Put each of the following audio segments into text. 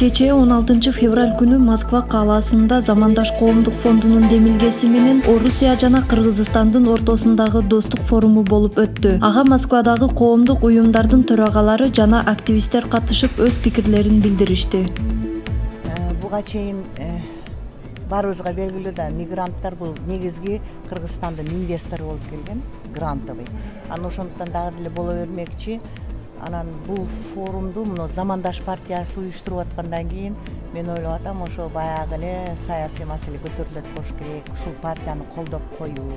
Кечээ 16 февраль күнү Москва кааласында Замандаш коомдук фондунун демилгеси менен Орусия жана Кыргызстандын ортосундагы достук форуму болуп өттү. Ага Москвадагы коомдук уюмдардын төрагалары жана активисттер катышып өз пикирлерин билдиришти. Буга чейин баарыбызга белгилүү да, мигранттар бул негизги Кыргызстандын инвестору болуп келген, грантовый. Анан ошондуктан дагы деле боло бермекчи. Анан бул форумду мына Замандаш партиясы уюштуруп аткандан кийин мен ойлоп атам, ошо баягы эле саясий маселе көтөрүлөт болуш керек, ушул партияны колдоп коюу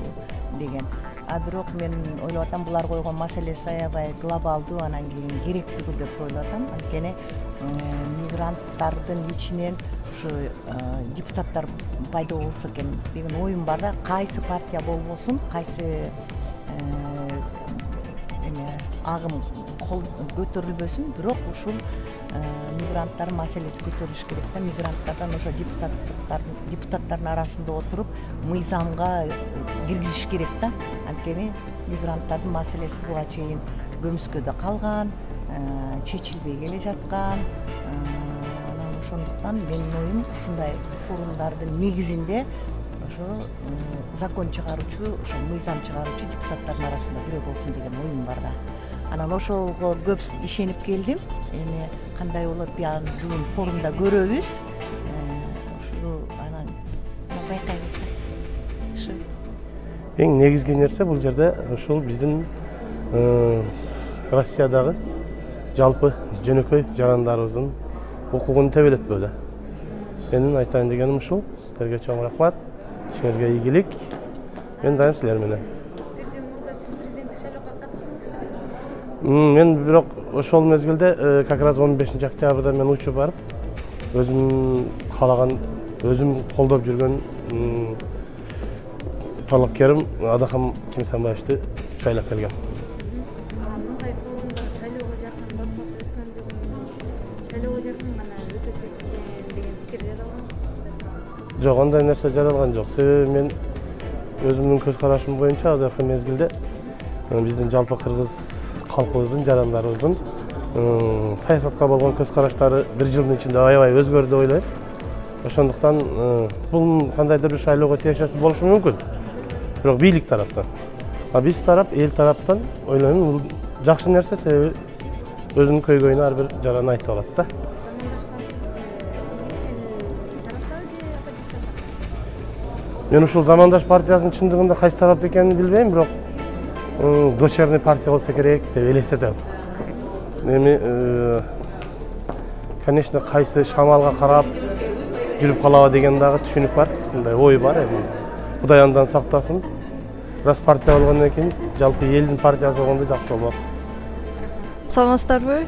деген. А бирок мен ойлоп атам, булар койгон маселеси аябай глобалдуу, анан кийин керектүү деп ойлоп атам. Анткени мигранттардын ичинен ушу депутаттар пайда болсо экен деген оюм бар да. Кайсы партия болбосун, кайсы агым көтөрүлбөсүн, бирок ушул мигранттар маселеси көтөрүлүш керек да. Мигранттардан ошо депутаттардын арасында отуруп мыйзамга киргизиш керек да. Анткени мигранттардын маселеси буга чейин көмүскөдө калган, чечилбей келе жаткан. Анан ошондуктан менин оюм ушундай форумдардын негизинде ошо закон чыгаруучу, ошо мыйзам чыгаруучу депутаттардын арасында бирөө болсун деген оюм бар да. Анан ошого көп ишенип келдим. Эми кандай болот бүгүн форумда көрөбүз. Ушул анан байкайбыз да. Эң негизги нерсе бул жерде ушул биздин Россиядагы жалпы жөнөкөй жарандарыбыздын укугун тебелетпөө да. Менин айтайын дегеним ушул. Силерге чоң рахмат. Ишиңерге ийгилик. Мен дайым силер менен. Мен бирок ошол мезгилде как раз 15 октябрда мен учуп барып, өзүм каалаган, өзүм колдоп жүргөн талапкерим Адахам Кимсанбаевди шайлап келгем. Жок, андай нерсе жаралган жок. Себеби мен өзүмдүн көз карашым боюнча азыркы мезгилде биздин жалпы кыргыз халкыбыздын, жарандарыбыздын саясатка болгон көз караштары бир жылдын ичинде аябай өзгөрдү деп ойлойм. Ошондуктан бул кандайдыр бир шайлоого тиешеси болушу мүмкүн. Бирок бийлик тараптан. А биз тарап, эл тараптан ойлойм, бул жакшы нерсе, себеби өзүнүн көйгөйүнү ар бир жаран айтып алат да. Мен ушул Замандаш партиясынын чындыгында кайсы тарапта экенин билбейм, бирок дочерный партия болса керек деп элестетем. Эми конечно, кайсы шамалга карап жүрүп калабы деген дагы түшүнүк бар, мындай ой бар. Эми Кудай андан сактасын. Раз партия болгондон кийин жалпы элдин партиясы болгондо жакшы болмок. Саламатсыздарбы?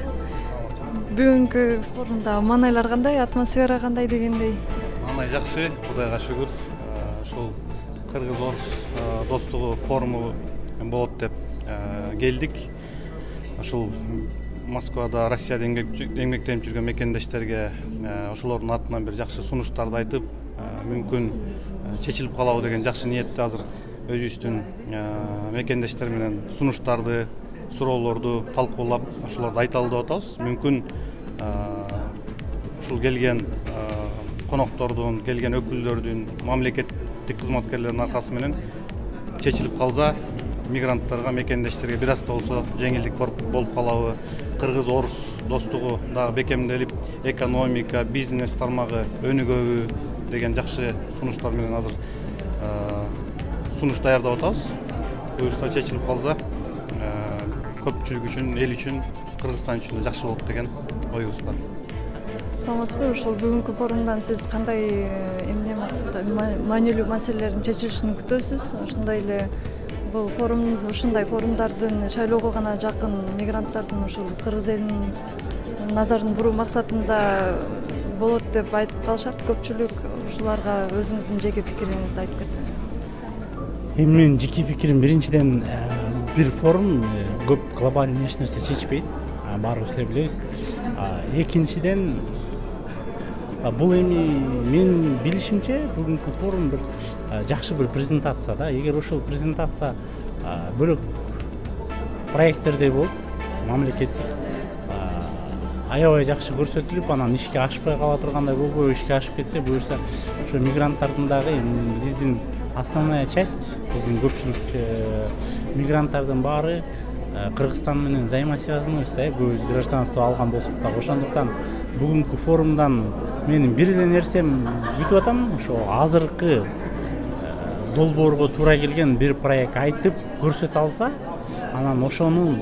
Бүгүнкү форумда маанайлар кандай, атмосфера кандай дегендей? Маанай жакшы, Кудайга шүгүр. Ушул Кыргыз-Орус достугу форуму болот деп келдик. Ушул Москвада Россияда эмгектенип жүргөн мекендештерге ошолордун атынан бир жакшы сунуштарды айтып, мүмкүн чечилип калабы деген жакшы ниетте азыр өзүбүздүн мекендештер менен сунуштарды, суроолорду талкуулап, ошолорду айталы деп атабыз. Мүмкүн ушул келген коноктордун, келген өкүлдөрдүн, мамлекеттик кызматкерлердин аркасы менен чечилип калса, мигранттарга, мекендештерге бир аз да болсо жеңилдик болуп калабы. Кыргыз-Орус достугу дагы бекемделип, экономика, бизнес тармагы өнүгөбү деген жакшы сунуштар менен азыр сунуш даярдап атабыз. Буюрса чечилип калса, көпчүлүк үчүн, эл үчүн, Кыргызстан үчүн жакшы болот деген оюбуз бар. Саламатсызбы? Ушул бүгүнкү форумдан сиз кандай эмне максатта маанилүү маселелердин чечилишин күтөсүз? Ошондой эле бул форум, ушундай форумдардын шайлоого гана жакын мигранттардын ушул кыргыз элинин назарын буруу максатында болот деп айтып калышат көпчүлүк. Ушуларга өзүңүздүн жеке пикириңизди айтып кетсеңиз. Эми менин жеке пикирим, биринчиден бир форум көп глобальный эч нерсе чечпейт, баарыбыз эле билебиз. Экинчиден бул эми менин билишимче бүгүнкү форум бир жакшы бир презентация да. Эгер ошол презентация бөлөк проекттерде болуп, мамлекеттик аябай жакшы көрсөтүлүп, анан ишке ашпай кала тургандай болбой ишке ашып кетсе, буюрса ошо мигранттардын дагы биздин основная часть, биздин көпчүлүк мигранттардын баары Кыргызстан менен взаимосвязаныбыз да, көбүбүз гражданство алган болсок дагы. Ошондуктан бүгүнкү форумдан менин бир эле нерсем күтүп атам, ошо азыркы долбоорго туура келген бир проект айтып көрсөтө алса, анан ошонун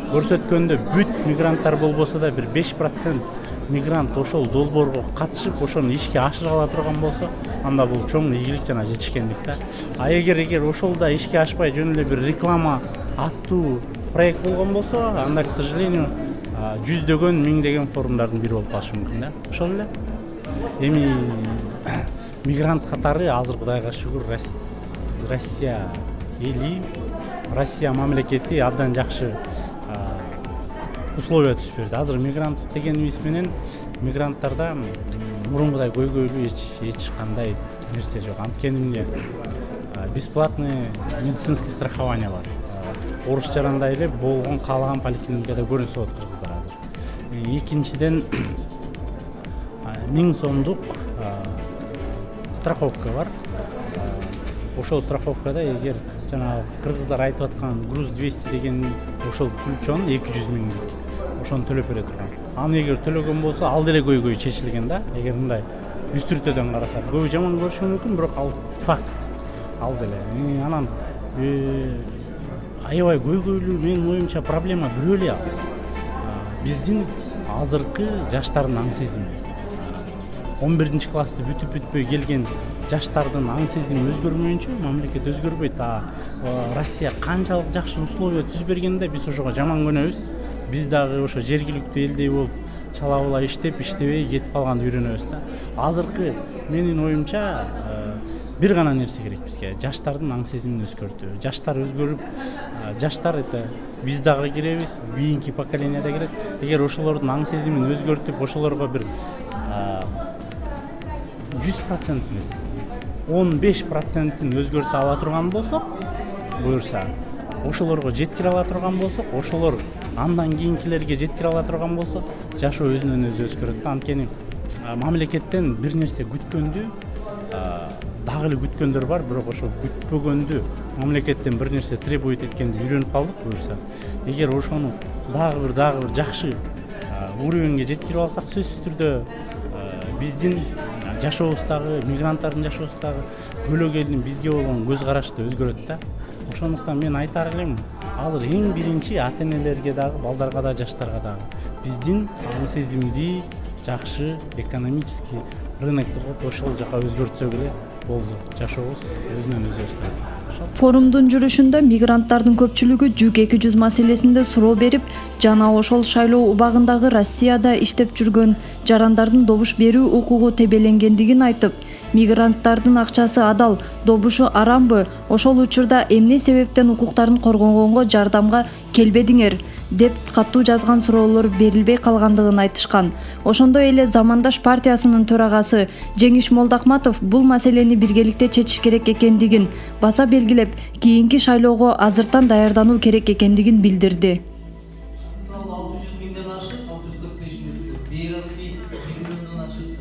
көрсөткөндө бүт мигранттар болбосо да бир 5% мигрант ошол долбоорго катышып, ошону ишке ашыра ала турган болсо, анда бул чоң ийгилик жана жетишкендик да. А эгер ошол да ишке ашпай жөн эле бир реклама аттуу проект болгон болсо, анда, к сожалению, жүздөгөн, миңдеген форумдардын бири болуп калышы мүмкүн да. Ошол эле. Эми мигрант катары азыр Кудайга шүгүр Россия эли, Россия мамлекети абдан жакшы условия түзүп берди. Азыр мигрант дегенибиз менен мигранттарда мурункудай көйгөйлүү эч кандай нерсе жок. Анткени эмне бесплатный медицинский страхование бар. Орусчарандай эле болгон каалаган поликлиникада көрүнсө болот кыргыздар азыр. Экинчиден 1000 сомдук страховка бар. Ошол страховкада эгер жана кыргыздар айтып аткан груз 200 деген ошол ключон 200 миңдик. Ошону төлөп бере турган. Аны эгер төлөгөн болсо, ал деле көйгөй чечилген да. Эгер мындай үстүртөдөн карасак, көбү жаман көрүшү мүмкүн, бирок ал факт. Ал деле. Анан аябай көйгөйлүү менин оюмча проблема бирөө эле ал. Биздин азыркы жаштардын аң сезими. 11 классты бүтүп-бүтпөй келген жаштардын аң сезими өзгөрмөйүнчө мамлекет өзгөрбөйт. Россия канчалык жакшы условия түзүп бергенде биз ошого жаман көнөбүз. Биз дагы ошо жергиликтүү элдей болуп чала-була иштебей кетип калганды үйрөнөбүз да. Азыркы менин оюмча бир гана нерсе керек бизге. Жаштардын аң сезимин өзгөртүү. Жаштар өзгөрүп, жаштар это биз дагы киребиз, кийинки поколение да кирет. Эгер ошолордун аң сезимин өзгөртүп, ошолорго бир 100% эмес, 15%-ин өзгөртө ала турган болсок, буюрса, ошолорго жеткире ала турган болсок, ошолор андан кийинкилерге жеткире ала турган болсо, жашоо өзүнөн өзү өзгөрөт. Анткени мамлекеттен бир нерсе күткөндү дагы эле күткөндөр бар, бирок ошо күтпөгөндү мамлекеттен бир нерсе требует эткенди үйрөнүп калдык, буюрса. Эгер ошону дагы бир жакшы уровеньге жеткирип алсак, сөзсүз түрдө биздин жашообуздагы, мигранттардын жашоосундагы бөлөк элдин бизге болгон көз карашы да өзгөрөт да. Ошондуктан мен айтар элем, азыр эң биринчи ата-энелерге дагы, балдарга да, жаштарга дагы биздин аң сезимди жакшы экономический рынокто ошол жака өзгөртсөк эле болду. Жашообуз өзүнөн өзү өзгөрөт. Форумдун жүрүшүндө мигранттардын көпчүлүгү жүк 200 маселесинде суроо берип, жана ошол шайлоо убагындагы Россияда иштеп жүргөн жарандардын добуш берүү укугу тебеленгендигин айтып, мигранттардын акчасы адал, добушу арамбы, ошол учурда эмне себептен укуктарын коргогонго жардамга келбедиңер деп каттуу жазган суроолор берилбей калгандыгын айтышкан. Ошондой эле Замандаш партиясынын төрагасы Жеңиш Молдахматов бул маселени биргеликте чечиш керек экендигин баса белгилеп, кийинки шайлоого азыртан даярдануу керек экендигин билдирди. 600 миңден ашып, 645 миң, бейрасмий 1 миллиондон ашып,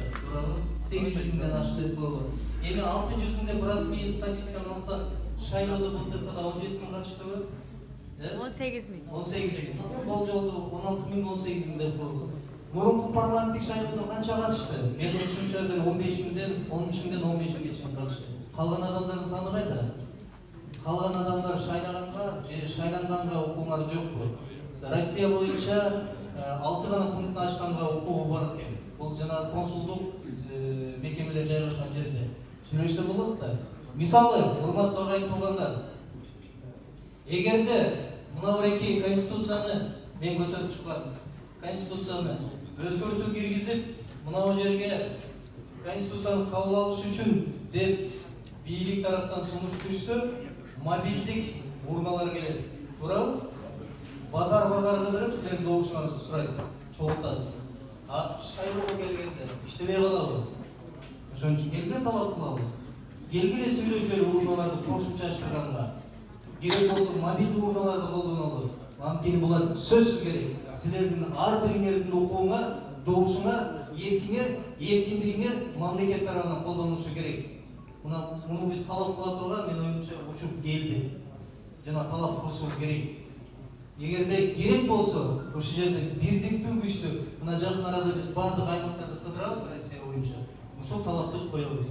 800 миңден ашып болду. Эми 600 миңден расмий статистиканы алсак, шайлоодо былтыркыда 17 миң катыштыбы? 18 миң. 18 миң. Бул жолу 16 миң, 18 миң деп болду. Мурунку парламенттик шайлоодо канча катышты? Мен ушунча бир 15 миңден, 13 миңден 15 миңге чейин катышты. Калган адамдардын саны кайда? Калган адамдар шайланганга же шайланганга укугуңар жокпу? Россия боюнча 6 гана пунктун ачканга укугу бар экен. Бул жана консулдук мекемелер жайгашкан жерде. Сүйлөшсө болот да. Мисалы, урматтуу агайын туугандар, эгерде мына биринки конституцияны мен көтөрүп чыккан, конституцияны өзгөртүү киргизип, мына жерге конституцияны кабыл алыш үчүн деп бийлик тараптан сунуш түшсө, мобилдик урналар келет. Туурабы? Базар кыдырып, силердин добушуңарды сурайт, чогултат. А шайлоого келгенде иштебей калабы. Ошон үчүн келгиле талап кылалы. Келгиле сүйлөшөлү урналарды кошумча аштырганга. Керек болсо мобилдүү урналарды колдонолу. Анткени булар сөзсүз керек. Силердин ар бириңердин укугуңа, добушуңа, эркиндигиңер мамлекет тарабынан колдонулушу керек. Муну биз талап кыла турган, мен оюмча учуп келди. Жана талап кылышыбыз керек. Эгерде керек болсо, ошол жерде бирдиктүү күчтүү, мына жакын арада биз бардык аймактарды кыдырабыз Россия боюнча. Ошол талапты коебуз.